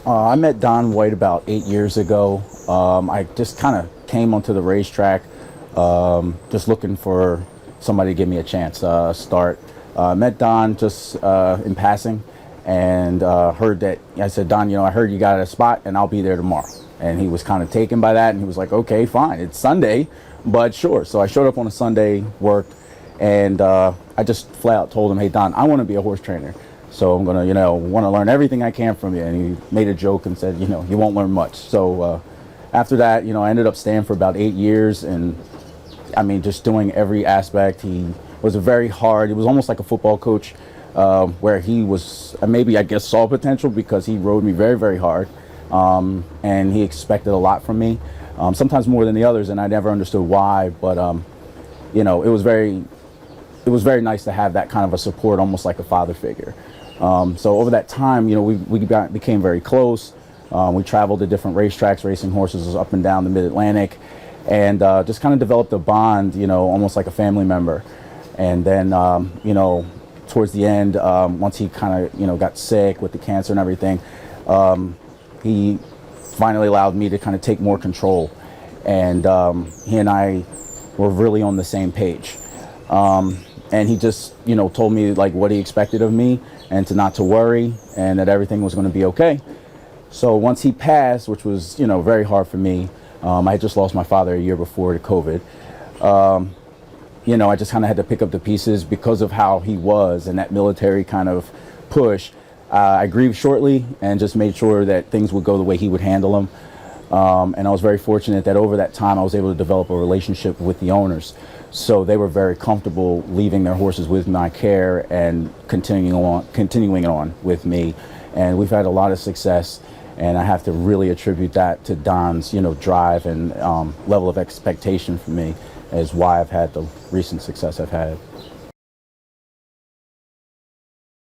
I met Don White about 8 years ago. I just kind of came onto the racetrack, just looking for somebody to give me a chance start. Met Don just in passing, and heard that I said, Don, I heard you got a spot, and I'll be there tomorrow. And he was kind of taken by that, and he was like, okay, fine, it's Sunday, but sure. So I showed up on a Sunday, worked, and I just flat out told him, hey, Don, I want to be a horse trainer. So I'm gonna, want to learn everything I can from you. And he made a joke and said, you won't learn much. So after that, I ended up staying for about 8 years, and I mean, just doing every aspect. He was it was almost like a football coach, where he was maybe, I guess, saw potential because he rode me very, very hard, and he expected a lot from me, sometimes more than the others, and I never understood why. But it was very nice to have that kind of a support, almost like a father figure. So over that time, became very close. We traveled to different racetracks, racing horses up and down the Mid-Atlantic, and just kind of developed a bond, almost like a family member. And then, towards the end, once he kind of, got sick with the cancer and everything, he finally allowed me to kind of take more control. And he and I were really on the same page. And he just, told me like what he expected of me, and not to worry, and that everything was going to be okay. So once he passed, which was, very hard for me, I had just lost my father a year before to COVID. I just kind of had to pick up the pieces because of how he was and that military kind of push. I grieved shortly and just made sure that things would go the way he would handle them. And I was very fortunate that over that time I was able to develop a relationship with the owners. So they were very comfortable leaving their horses with my care and continuing on with me. And we've had a lot of success, and I have to really attribute that to Don's, drive and level of expectation for me, is why I've had the recent success I've had.